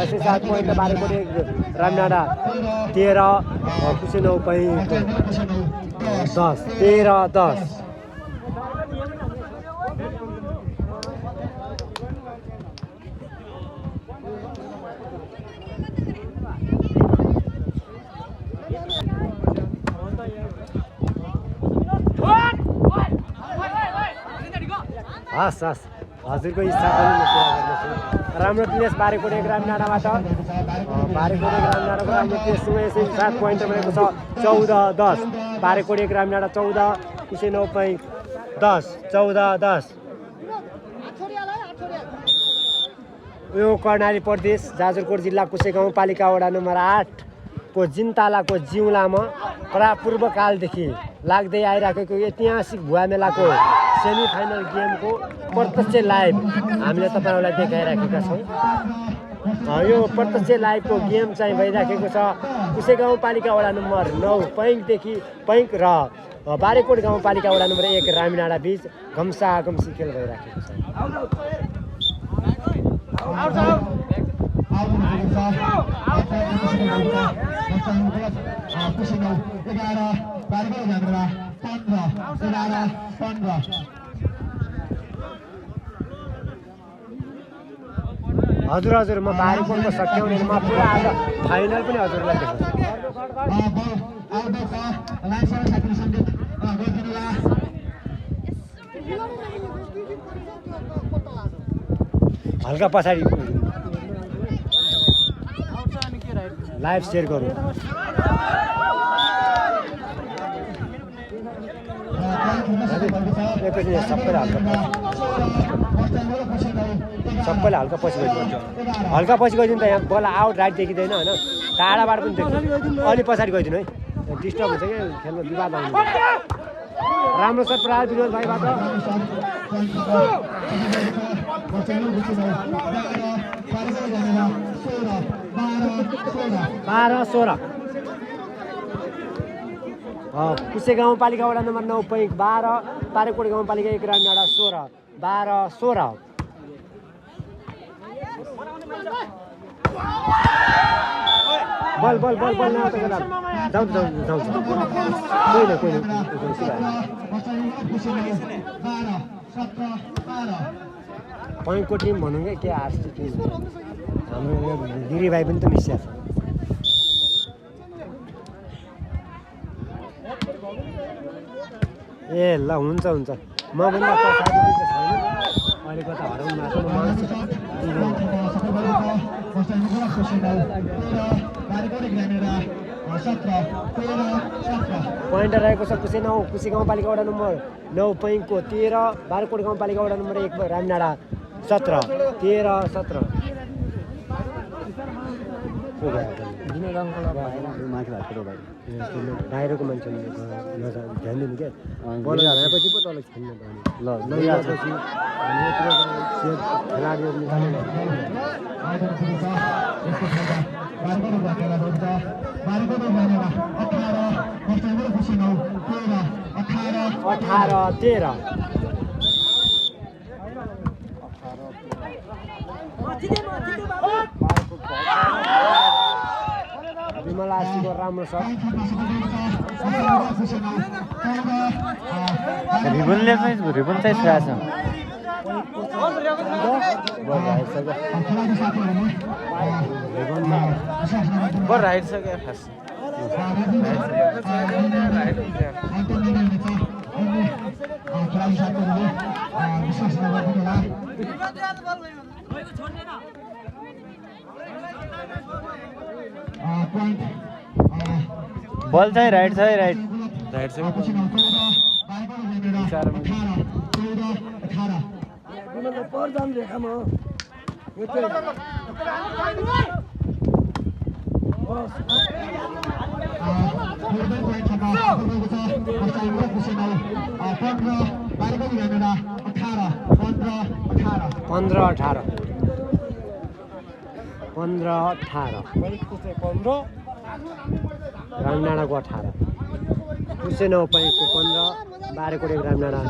ऐसे 7 पोइन्ट बारेकोटे रामनाडा 13 कुसे 9 पोइन्ट 10 13-10 हस् हस् हजुरको इच्छा पनि म पुरा गर्नेछु राम्रो प्लेस बारेकोटे रामनाडाबाट बारेकोटे रामनाडाको राम्रो प्लेससँग यसरी 7 पोइन्ट रहेको छ 14-10 बारेकोटे रामनाडा 14 कुसे 9 पोइन्ट 10 14-10 यो कर्णाली प्रदेश जाजरकोट जिल्ला कुसे गाउँपालिका वडा नम्बर 8 को जिन्तालाको जिउलामा पूर्वकालदेखि लाग्दै आइराखेको ऐतिहासिक भुवा मेलाको सेमी फाइनल गेमको प्रत्यक्ष लाइभ हामीले तपाईहरुलाई देखाइराखेका छौं। यो प्रत्यक्ष लाइभको गेम चाहिँ भइराखेको छ कुसे गाउँपालिका वडा नम्बर 9 पैंकदेखि पैंक र बारेकोट गाउँपालिका वडा नम्बर 1 रामनाडा बीच घम्सा घम्सी खेल भइराखेको छ। हजुर हजुर म बारेकोटको सट्याउने म पुरा आज फाइनल पनि हजुरलाई देखाउँछु। हल्का पछाडि लाइभ शेयर गरौँ। सबैले हल्का पछि गइदिनु हल्का पछि गइदिनु त यहाँ बल आउट राइट देखिँदैन होइन टाढाबाट पनि देख्छ अलि पछाडि गइदिनु है डिस्टर्ब हुन्छ क्या खेलमा विवाद आउनु। राम्रो छ प्राय विरोध भाइबाट 12-16 कुसे गाउँपालिका वडा नम्बर 9 पैंक 12 बारेकोट गाउँपालिका 1 रामनाडा 16 12-16 बल बल बल बल न त गरा जाऊ जाऊ जाऊ कोही न पैंकको टिम भनौँ क्या के आर्स टिम हाम्रो गिरी भाइ पनि त मिसिया छ। ए ल हुन्छ हुन्छ म पनि अहिलेको त हराउनु पोइन्ट रहेको छ कुसे गाउँपालिका वडा नम्बर 9 पैंकको 13 बारेकोट गाउँपालिका वडा नम्बर 1 रामनाडा 17 13-17 बाहिरको मान्छे ध्यान दिनु क्या बल हराएपछि पो तल खेल्नु ल नयापछि खेलाडीहरू निकाल्नु 18-13 विमलासीको राम्रो छ रिबनले चाहिँ रिबन चाहिँ छुराछ बर राइट छ क्या खास बल चाहिँ राइट छ है राइट छ रामनाडाको 18 कुसे 9 पैंकको 15 बारेकोट रामनाडा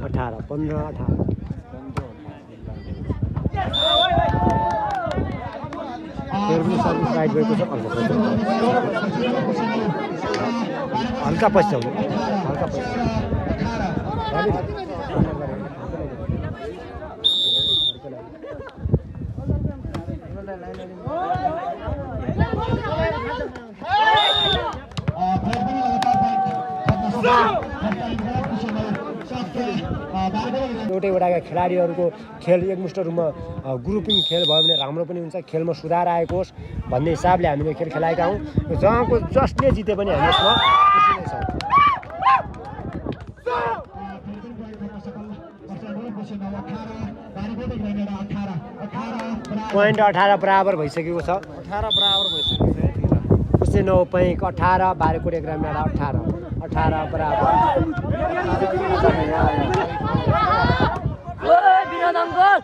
18 15-18 15 फेरि पनि सर्भिस राइट गएको छ हल्का पछ्याउनु हल्का एउटै वटाका खेलाडीहरूको खेल एकमुष्ट रूपमा ग्रुपिङ खेल भयो भने राम्रो पनि हुन्छ खेलमा सुधार आएको होस् भन्ने हिसाबले हामीले खेल खेलाएका हौँ जहाँको जसले जिते पनि हामी यसमा खुसी नै छौँ पोइन्ट 18 बराबर भइसकेको छ 18 बराबर भइसकेको छ कुसे 9 पैक 18 बारेकोट एग्राम डाँडा 18 बराबर विनोद अङ्कल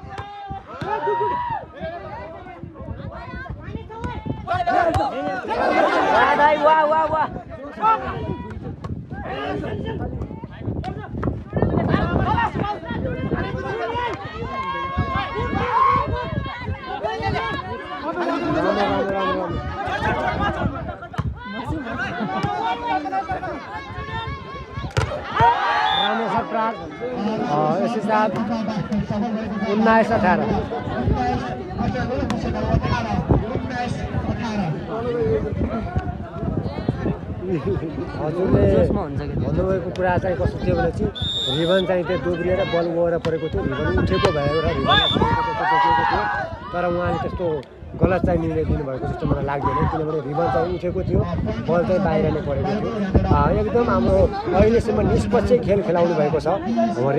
वाह वाह वाह राम्रो छ प्राग यसै साथ 19-18 हजुरले भन्नुभएको कुरा चाहिँ कस्तो थियो भने चाहिँ रिबन चाहिँ त्यो दोब्रिएर बल गएर परेको थियो रिबन उठेको भएर रिबन देखिएको थियो तर उहाँले त्यस्तो गलत चाहिँ निर्णय दिनुभएको जस्तो मलाई लाग्दैन किनभने रिबन चाहिँ उठेको थियो बल चाहिँ बाहिर नै परेको थियो एकदम हाम्रो अहिलेसम्म निष्पक्ष खेल खेलाउनु भएको छ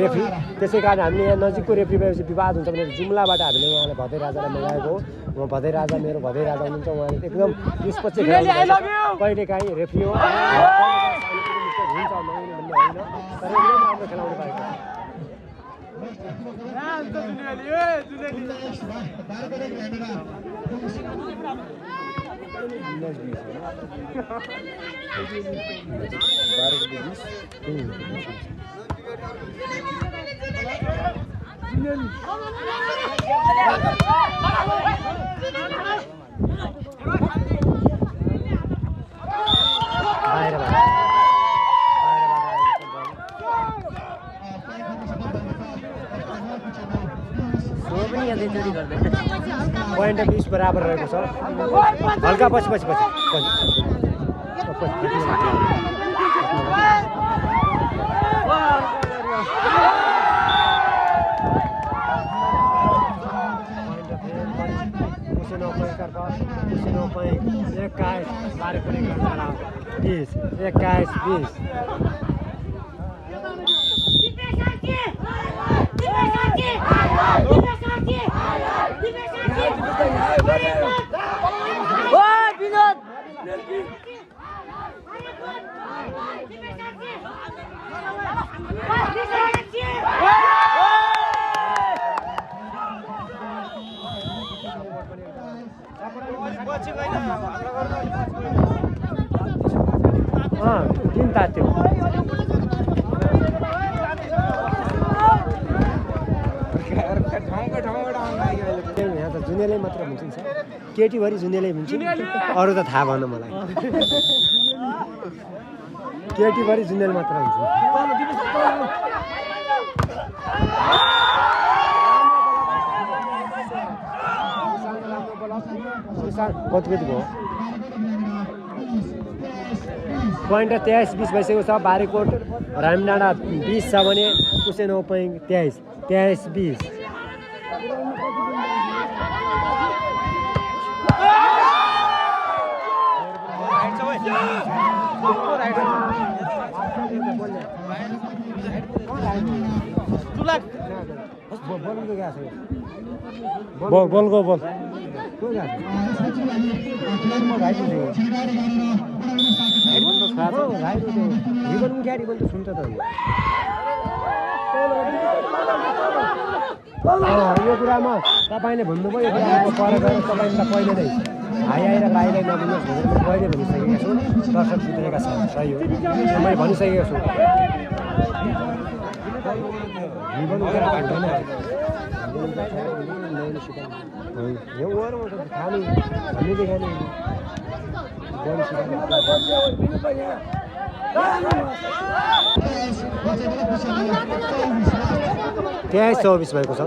रेफ्री त्यसै कारण हामीले यहाँ नजिकको रेफ्री भएपछि विवाद हुन्छ भने जुम्लाबाट हामीले उहाँलाई भदै राजालाई मगाएको हो म भदै राजा मेरो भदै राजा हुनुहुन्छ उहाँले एकदम निष्पक्ष कहिलेकाहीँ रेफ्री हो हुन्छ नहुने भन्ने होइन तर एकदम राम्रो खेलाउनु भएको छ पोइन्ट 20 बराबर रहेको छ हल्का पछि दिन तात्यो यहाँ त जुनेलै मात्र हुन्छ केटीभरि जुनेलै हुन्छ अरू त थाहा भएन मलाई केटीभरि जुनेल मात्र हुन्छ कति भयो पोइन्ट 23-20 भइसकेको छ बारीकोट रामडाँडा 20 छ भने कुसे 9 पोइन्ट 23-20 बोल यो कुरामा तपाईँले भन्नुभयो यो कुराको पर गएर तपाईँले पहिले नै हाई आएर बाहिर नबुझ्नुहोस् भनेर मैले पहिले भनिसकेको छु दर्शक सुत्रेका छन् सही हो मैले भनिसकेको छु रिबन यहाँ गएर म त खानु हामीले खाने बडी त्यहाँ 24 भएको छ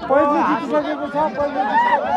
पहिले जितिसकेको छ